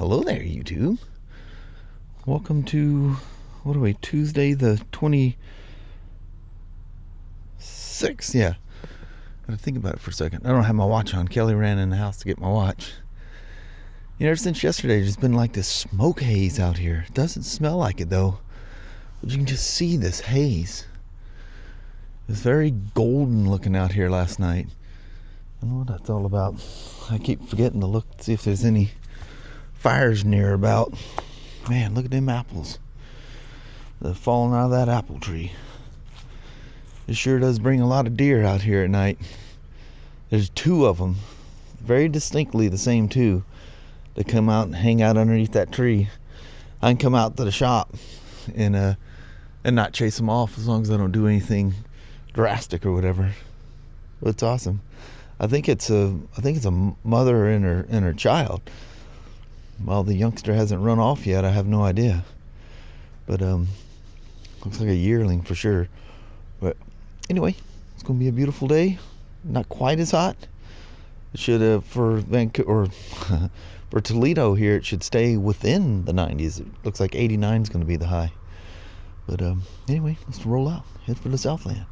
Hello there, YouTube. Welcome to, what are we, Tuesday the 26th? Yeah. Gotta think about it for a second. I don't have my watch on. Kelly ran in the house to get my watch. You know, ever since yesterday, there's been like this smoke haze out here. It doesn't smell like it though, but you can just see this haze. It's very golden looking out here last night. I don't know what that's all about. I keep forgetting to look to see if there's any fires near about. Man, look at them apples. They're falling out of that apple tree. It sure does bring a lot of deer out here at night. There's two of them, very distinctly the same two, that come out and hang out underneath that tree. I can come out to the shop and not chase them off as long as I don't do anything drastic or whatever. But it's awesome. I think it's a mother and her child. Well, the youngster hasn't run off yet. I have no idea. But looks like a yearling for sure. But anyway, it's gonna be a beautiful day. Not quite as hot. It should for Vancouver or for Toledo here. It should stay within the 90s. It looks like 89 is gonna be the high. But anyway, let's roll out. Head for the Southland.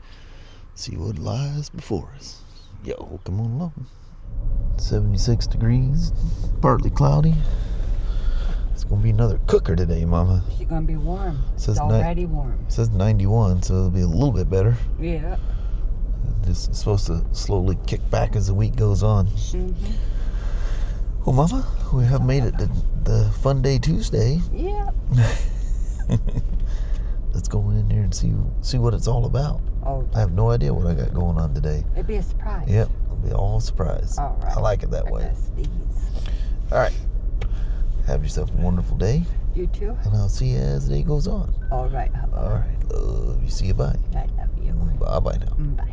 See what lies before us. Yo, come on along. 76 degrees, partly cloudy. It's gonna be another cooker today, Mama. It's gonna be warm. It's already warm. It says 91, so it'll be a little bit better. Yeah. This is supposed to slowly kick back as the week goes on. Mm-hmm. Well, Mama, we have made it to the Fun Day Tuesday. Yeah. Let's go in there and see what it's all about. Oh, I have no idea what I got going on today. It'd be a surprise. Yep, it'll be all a surprise. All right. I like it that way. Yes, these. All right. Have yourself a wonderful day. You too. And I'll see you as the day goes on. All right. All right. Love you. See you. Bye. I love you. Bye now. Bye.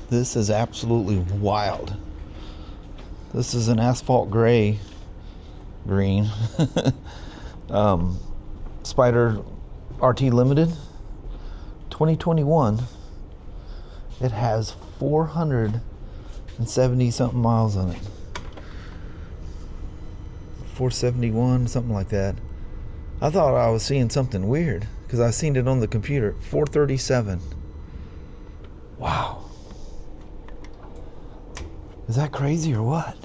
This is absolutely wild. This is an asphalt green. Spyder RT Limited 2021. It has 470 something miles on it. 471, something like that. I thought I was seeing something weird because I seen it on the computer. 437. Wow. Is that crazy or what?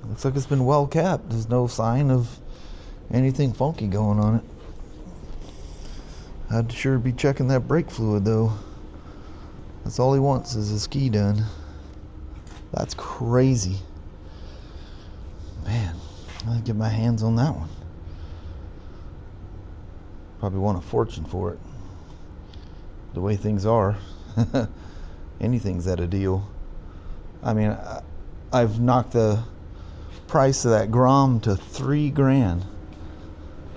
Looks like it's been well kept. There's no sign of anything funky going on it. I'd sure be checking that brake fluid though. That's all he wants is his key done. That's crazy. Man, I'll get my hands on that one. Probably want a fortune for it. The way things are. Anything's at a deal. I mean, I've knocked the price of that Grom to $3,000.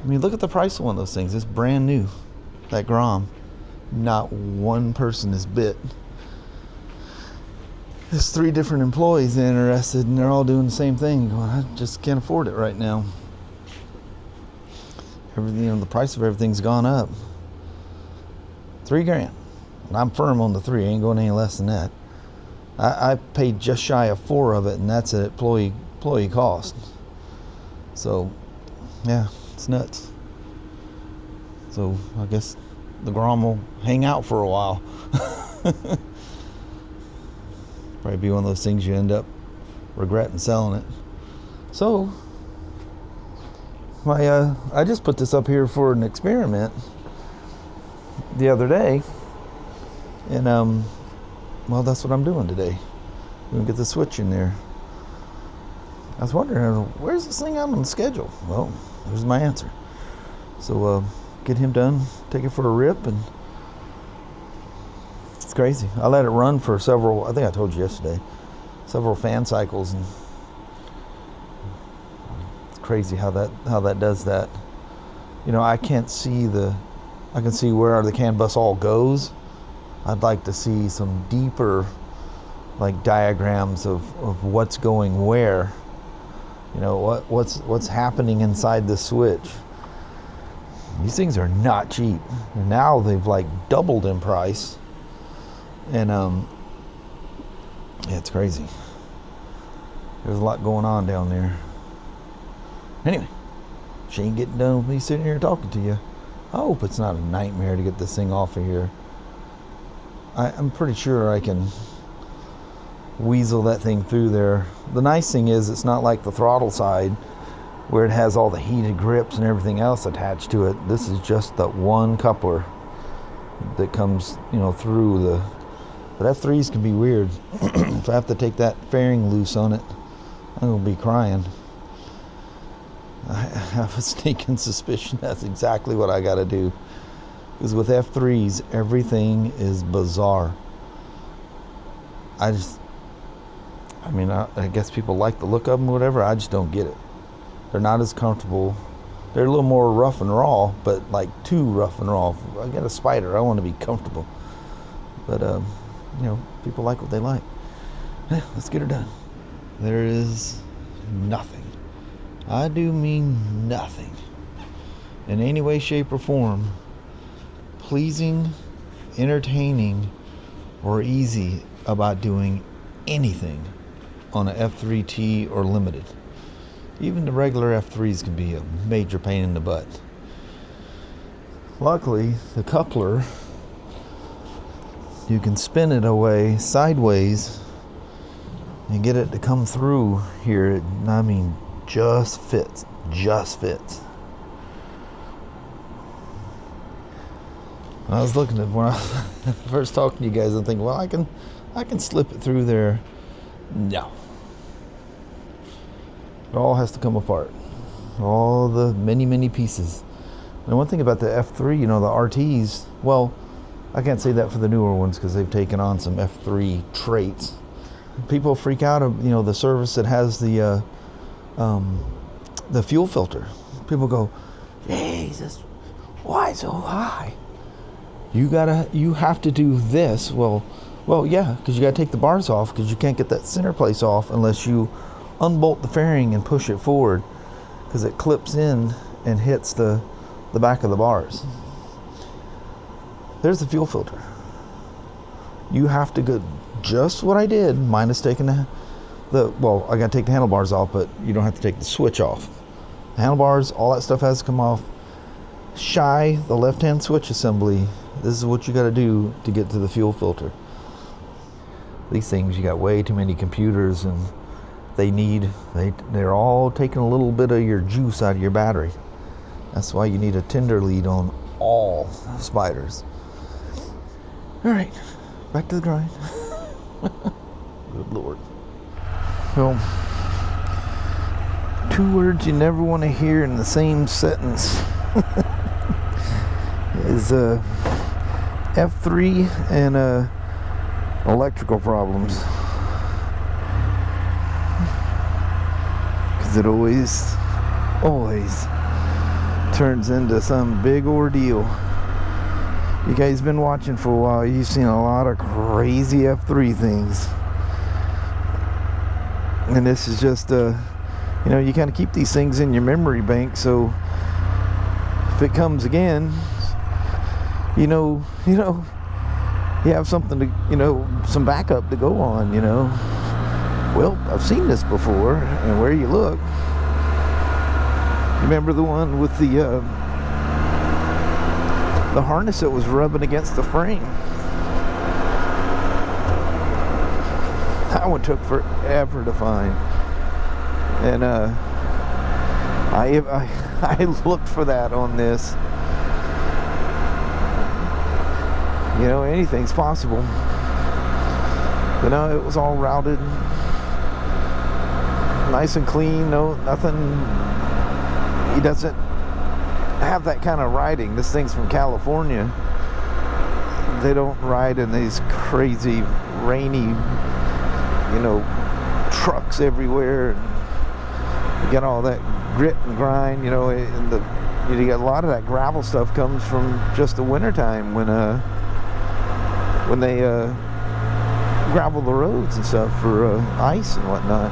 I mean, look at the price of one of those things. It's brand new. That Grom. Not one person is bit. There's 3 different employees interested, and they're all doing the same thing. Going, I just can't afford it right now. Everything, the price of everything's gone up. $3,000. And I'm firm on the 3. I ain't going any less than that. I paid just shy of 4 of it, and that's an employee cost. So, yeah, it's nuts. So I guess the Grom will hang out for a while. Probably be one of those things you end up regretting selling it. So I just put this up here for an experiment the other day, and well, that's what I'm doing today. We're gonna get the switch in there. I was wondering, where's this thing out on the schedule? Well, there's my answer. So get him done, take it for a rip, and it's crazy. I let it run for several, I think I told you yesterday, several fan cycles, and it's crazy how that does that. You know, I can see where the CAN bus all goes. I'd like to see some deeper like diagrams of what's going where. You know, what's happening inside the switch. These things are not cheap. Now they've like doubled in price. And yeah, it's crazy. There's a lot going on down there. Anyway, she ain't getting done with me sitting here talking to you. I hope it's not a nightmare to get this thing off of here. I'm pretty sure I can weasel that thing through there. The nice thing is it's not like the throttle side where it has all the heated grips and everything else attached to it. This is just that one coupler that comes, you know, through the... But F3s can be weird. If I have to take that fairing loose on it, I'm going to be crying. I have a sneaking suspicion that's exactly what I got to do. Because with F3s, everything is bizarre. I mean, I guess people like the look of them or whatever. I just don't get it. They're not as comfortable. They're a little more rough and raw, but like too rough and raw. I got a Spyder. I want to be comfortable. But, you know, people like what they like. Let's get her done. There is nothing. I do mean nothing in any way, shape, or form pleasing, entertaining, or easy about doing anything on an F3-T or Limited. Even the regular F3s can be a major pain in the butt. Luckily, the coupler, you can spin it away sideways and get it to come through here. I mean, just fits. I was looking at when I was first talking to you guys, I'm thinking, well, I can slip it through there. No. It all has to come apart. All the many pieces. And one thing about the F3, you know, the RTs, well, I can't say that for the newer ones because they've taken on some F3 traits. People freak out of, you know, the service that has the fuel filter. People go, Jesus, why so high? You have to do this. Well, yeah, because you got to take the bars off because you can't get that center place off unless you unbolt the fairing and push it forward because it clips in and hits the back of the bars. There's the fuel filter. You have to go just what I did, minus taking well, I got to take the handlebars off, but you don't have to take the switch off. The handlebars, all that stuff has to come off. Shy the left-hand switch assembly. This is what you got to do to get to the fuel filter. These things, you got way too many computers, and they're all taking a little bit of your juice out of your battery. That's why you need a tender lead on all Spyders. All right, back to the grind. Good Lord. Well, 2 words you never want to hear in the same sentence is F3 and electrical problems. Because it always turns into some big ordeal. You guys been watching for a while, you've seen a lot of crazy F3 things. And this is just, you know, you kind of keep these things in your memory bank, so if it comes again, you know, you have something to, you know, some backup to go on, you know. Well, I've seen this before, and where you look, remember the one with the harness that was rubbing against the frame? That one took forever to find, and I looked for that on this. You know, anything's possible. But no, it was all routed, nice and clean. No, nothing. He doesn't have that kind of riding. This thing's from California. They don't ride in these crazy rainy, you know, trucks everywhere. You got all that grit and grind, you know, and you got a lot of that gravel stuff comes from just the wintertime when they gravel the roads and stuff for ice and whatnot.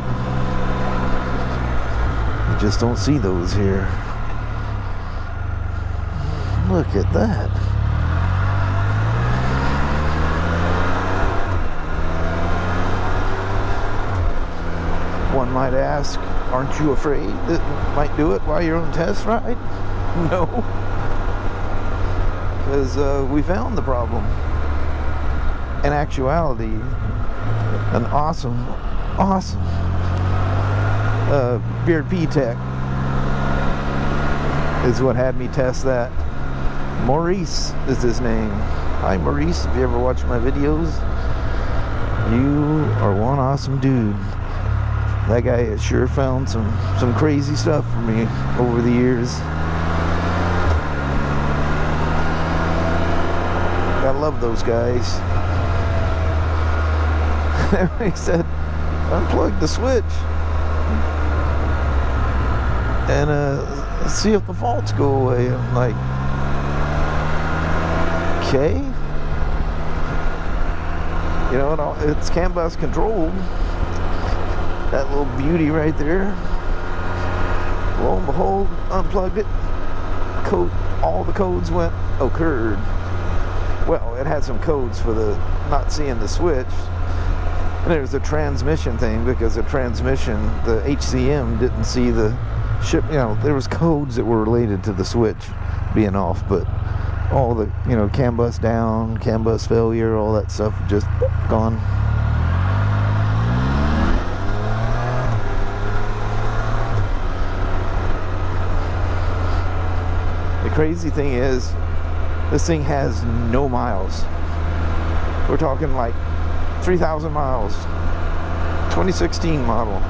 You just don't see those here. Look at that. One might ask, aren't you afraid that you might do it while you're on test ride? No. Because we found the problem. In actuality, an awesome Beard P Tech is what had me test that. Maurice is his name. Hi Maurice, if you ever watch my videos, you are one awesome dude. That guy has sure found some crazy stuff for me over the years. I love those guys. He said, unplug the switch and see if the faults go away. I'm like, okay. You know, it's CAN bus controlled. That little beauty right there. Lo and behold, unplugged it. All the codes occurred. Well, it had some codes for the not seeing the switch. And there was a transmission thing, because the transmission, the HCM didn't see the ship. You know, there was codes that were related to the switch being off, but all the, you know, CAN bus down, CAN bus failure, all that stuff just gone. The crazy thing is, this thing has no miles. We're talking like 3,000 miles. 2016 model.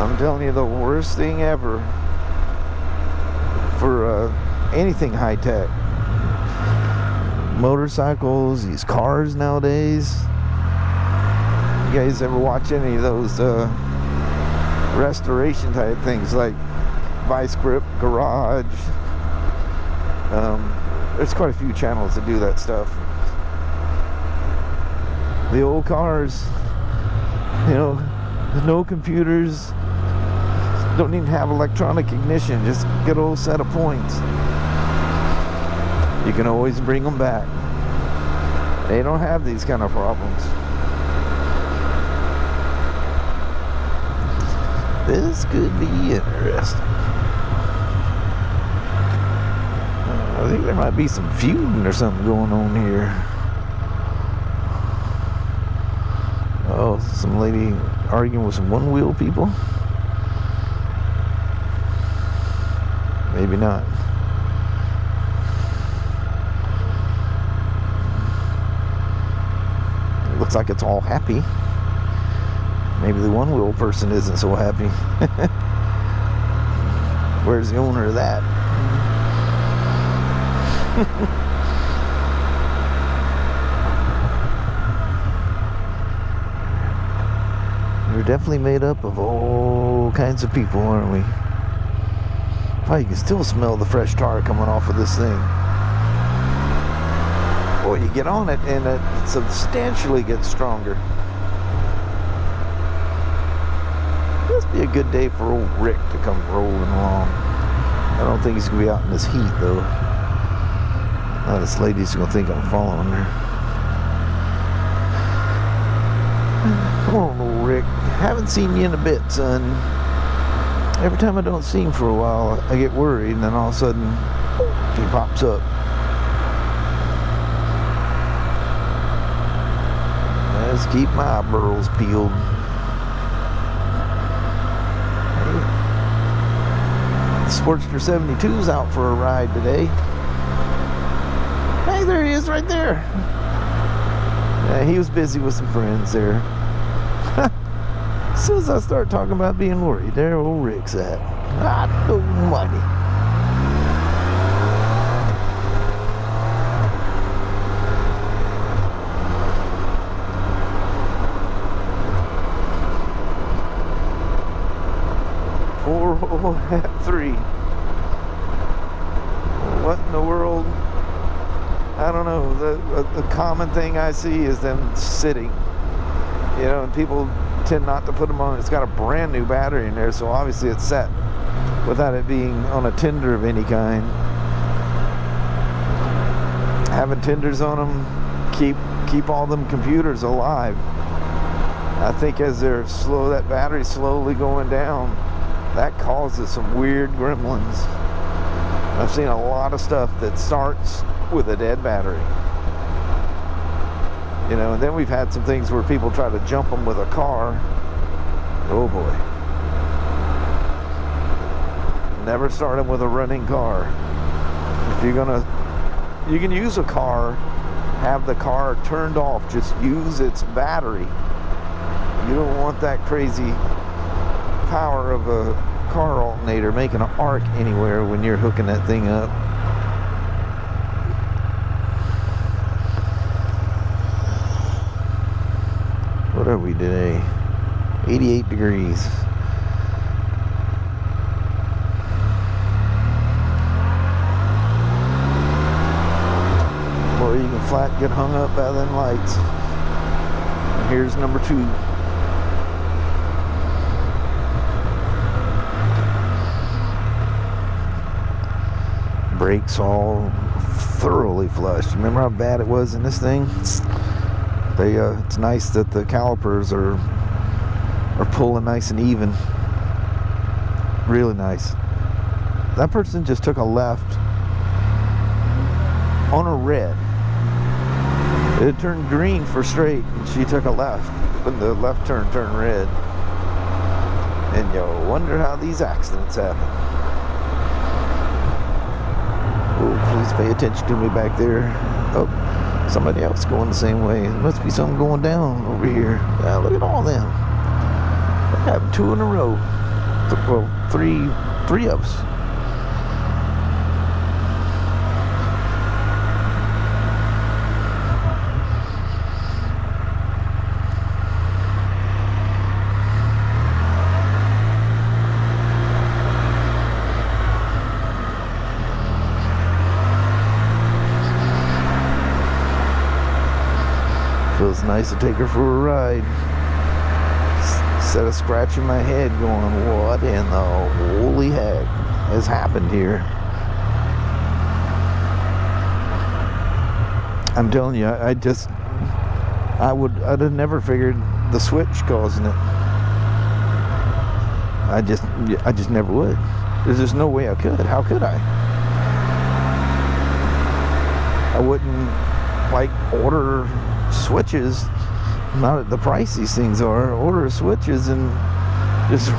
I'm telling you, the worst thing ever for anything high tech. Motorcycles, these cars nowadays. You guys ever watch any of those restoration type things like Vice Grip, Garage? There's quite a few channels that do that stuff. The old cars, you know, no computers, don't even have electronic ignition, just a good old set of points. You can always bring them back. They don't have these kind of problems. This could be interesting. I think there might be some feuding or something going on here. Oh, some lady arguing with some one-wheel people? Maybe not. It looks like it's all happy. Maybe the one-wheel person isn't so happy. Where's the owner of that? We're definitely made up of all kinds of people, aren't we? Oh, you can still smell the fresh tar coming off of this thing. Boy, you get on it and it substantially gets stronger. This would be a good day for old Rick to come rolling along. I don't think he's going to be out in this heat, though. Now this lady's going to think I'm following her. Come on, old Rick. Haven't seen you in a bit, son. Every time I don't see him for a while, I get worried, and then all of a sudden, he pops up. Let's keep my eyebrows peeled. The Sportster 72's out for a ride today. Hey, there he is right there. Yeah, he was busy with some friends there. As soon as I start talking about being worried, there old Rick's at. Almighty. Poor old F3. What in the world? I don't know. The common thing I see is them sitting. You know, and people tend not to put them on. It's got a brand new battery in there, so obviously it's set without it being on a tender of any kind. Having tenders on them keep all them computers alive. I think as that battery's slowly going down, that causes some weird gremlins. I've seen a lot of stuff that starts with a dead battery. You know, and then we've had some things where people try to jump them with a car. Oh boy. Never start them with a running car. If you're gonna, you can use a car, have the car turned off, just use its battery. You don't want that crazy power of a car alternator making an arc anywhere when you're hooking that thing up. What are we today? 88 degrees. Boy, you can flat get hung up by them lights. And here's number 2. Brakes all thoroughly flushed. Remember how bad it was in this thing? It's nice that the calipers are pulling nice and even. Really nice. That person just took a left on a red. It had turned green for straight, and she took a left. When the left turn turned red. And you wonder how these accidents happen. Oh, please pay attention to me back there. Oh, somebody else going the same way. There must be something going down over here. Look at all them. I have 2 in a row. Well, three of us. Feels nice to take her for a ride. Instead of scratching my head going, what in the holy heck has happened here? I'm telling you, I'd have never figured the switch causing it. I just never would. There's just no way I could. How could I? I wouldn't like order switches, not at the price these things are, order switches and just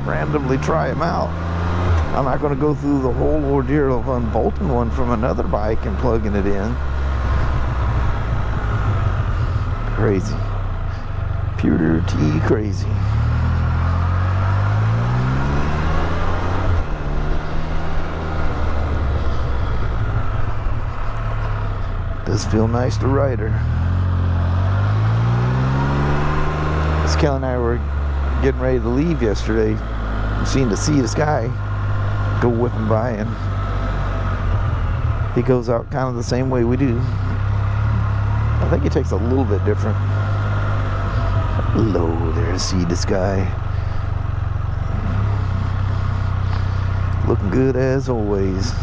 randomly try them out. I'm not going to go through the whole ordeal of unbolting one from another bike and plugging it in. Crazy. Pure T crazy. Does feel nice to ride her. Kelly and I were getting ready to leave yesterday. We seemed to see this guy go whipping by, and he goes out kind of the same way we do. I think he takes a little bit different. Hello there, see this guy. Looking good as always.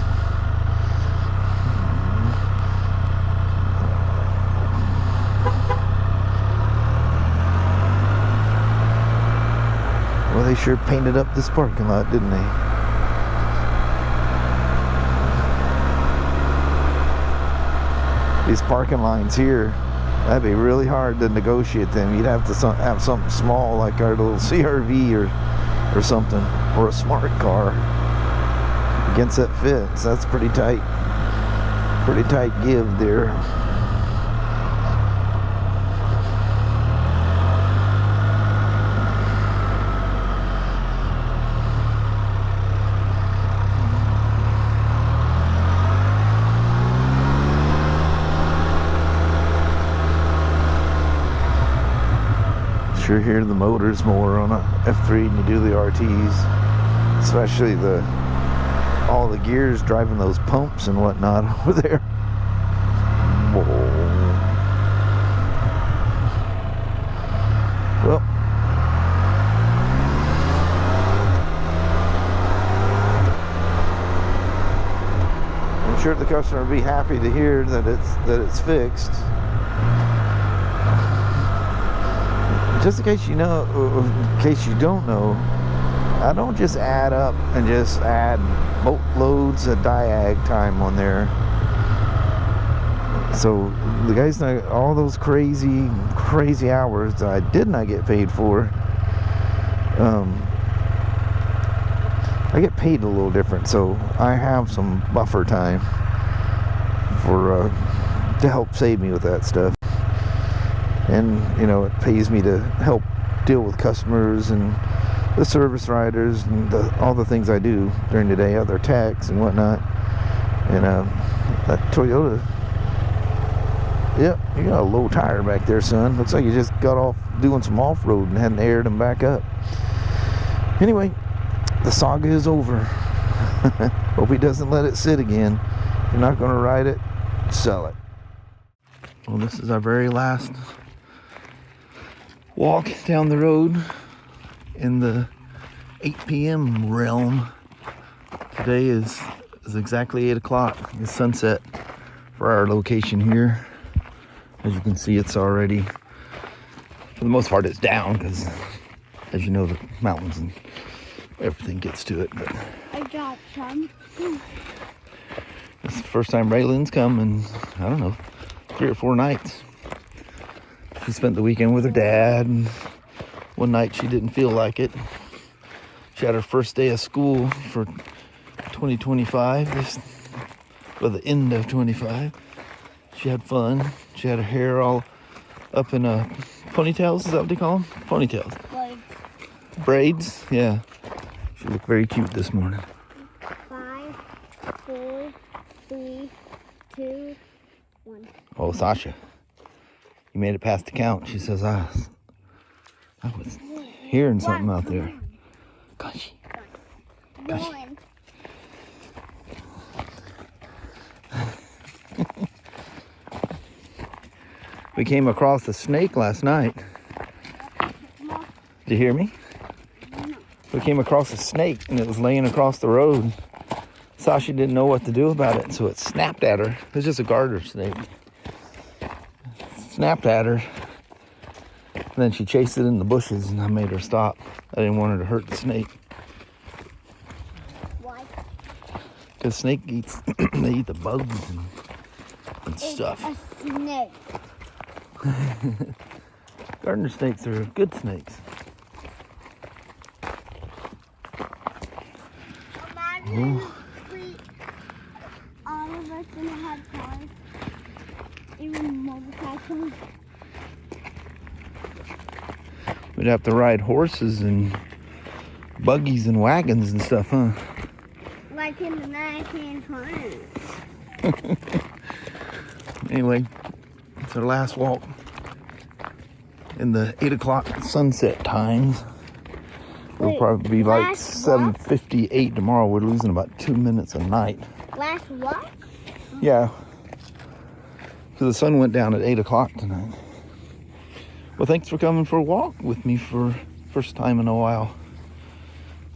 Well, they sure painted up this parking lot, didn't they? These parking lines here, that'd be really hard to negotiate them. You'd have to have something small like our little CRV or something, or a smart car against that fence. That's pretty tight give there. Sure hear the motors more on a F3 than you do the RTs, especially all the gears driving those pumps and whatnot over there. Whoa. Well, I'm sure the customer will be happy to hear that it's fixed. just in case you know, or in case you don't know, I don't just add up and just add boatloads of diag time on there. So the guys know all those crazy hours that I did not get paid for. I get paid a little different, so I have some buffer time for to help save me with that stuff. And you know, it pays me to help deal with customers and the service riders and all the things I do during the day, other techs and whatnot. And that Toyota, yep, you got a low tire back there, son. Looks like you just got off doing some off-road and hadn't aired them back up. Anyway, the saga is over. Hope he doesn't let it sit again. If you're not going to ride it, sell it. Well, this is our very last walk down the road in the 8 p.m. realm. Today is exactly 8 o'clock. It's sunset for our location here. As you can see, it's already, for the most part, it's down because, as you know, the mountains and everything gets to it. But I got some. it's the first time Raylan's come in, I don't know, 3 or 4 nights. She spent the weekend with her dad, and one night she didn't feel like it. She had her first day of school for 2025, the end of 25. She had fun. She had her hair all up in ponytails, is that what they call them? Ponytails. Braids, yeah. She looked very cute this morning. 5, 4, 3, 2, 1. Oh, Sasha, you made it past the count. She says, I was hearing something out there. Gosh. One. We came across a snake last night. Did you hear me? No. We came across a snake and it was laying across the road. Sasha didn't know what to do about it, so it snapped at her. It was just a garter snake. Snapped at her. And then she chased it in the bushes and I made her stop. I didn't want her to hurt the snake. Why? Because snake eats, they eat the bugs and stuff. It's a snake. Gardener snakes are good snakes. Imagine we, all of us gonna have cars, even motorcycles. We'd have to ride horses and buggies and wagons and stuff, huh? Like in the 1920s. Anyway, it's our last walk in the 8 o'clock sunset times. It'll probably be like 7:58 tomorrow. We're losing about 2 minutes a night. Last what? Yeah. So the sun went down at 8 o'clock tonight. Well, thanks for coming for a walk with me for first time in a while.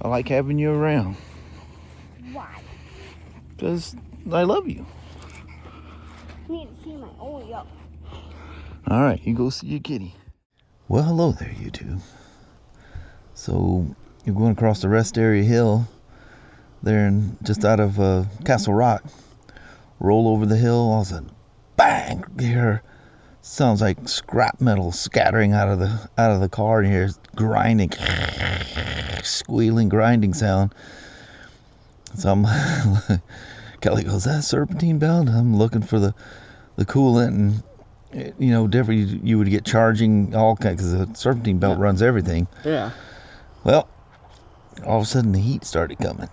I like having you around. Why? Because I love you. Need to see my Oreo. All right, you go see your kitty. Well, hello there, you two. So you're going across the rest area hill there and just out of Castle Rock. Roll over the hill, all of a sudden, bang! You hear sounds like scrap metal scattering out of the car, and you hear grinding, squealing, grinding sound. So Kelly goes, "That serpentine belt?" I'm looking for the coolant, and you know, different. You would get charging all kinds because the serpentine belt runs everything. Yeah. Well, all of a sudden the heat started coming.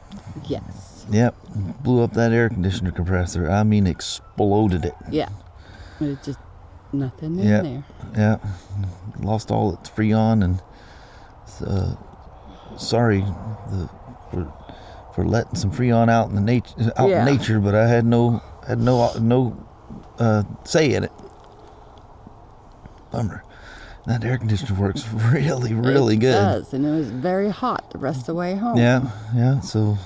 Yes. Yep, blew up that air conditioner compressor. I mean, exploded it. Yeah. It's just nothing in there. Yeah, lost all its freon, and sorry for letting some freon out in the in nature, but I had no say in it. Bummer. That air conditioner works really, really good. It does, and it was very hot the rest of the way home. Yeah. So,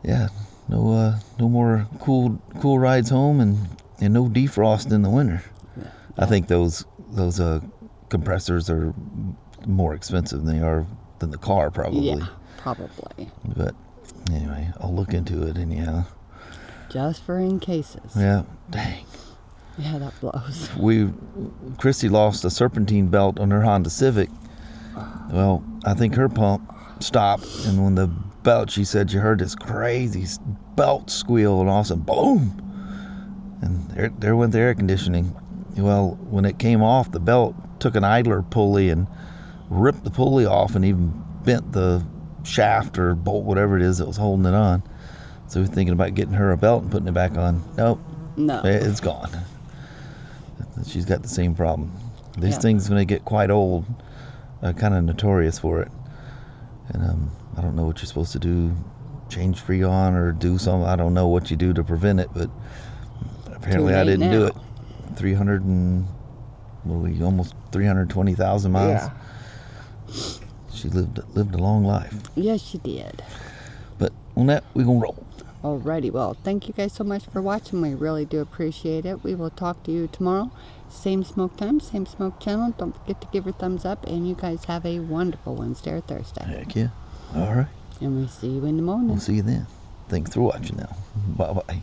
yeah, no more cool rides home, and no defrost in the winter. Yeah. I think those compressors are more expensive than the car, probably. Yeah, probably. But anyway, I'll look into it anyhow. Just for in cases. Yeah, dang. Yeah, that blows. Christy lost a serpentine belt on her Honda Civic. Well, I think her pump stopped, and when the belt, she said she heard this crazy belt squeal, and all of a sudden, boom! And there went the air conditioning. Well, when it came off, the belt took an idler pulley and ripped the pulley off, and even bent the shaft or bolt, whatever it is that was holding it on. So we're thinking about getting her a belt and putting it back on. Nope. No. It's gone. She's got the same problem. These things, when they get quite old, are kind of notorious for it. And I don't know what you're supposed to do, change Freon or do something. I don't know what you do to prevent it, but apparently I didn't do it. Almost 320,000 miles. Yeah. She lived a long life. Yes, she did. But on that, we're going to roll. Alrighty, well, thank you guys so much for watching. We really do appreciate it. We will talk to you tomorrow. Same smoke time, same smoke channel. Don't forget to give her thumbs up, and you guys have a wonderful Wednesday or Thursday. Heck yeah. All right. And we'll see you in the morning. We'll see you then. Thanks for watching now. Bye-bye.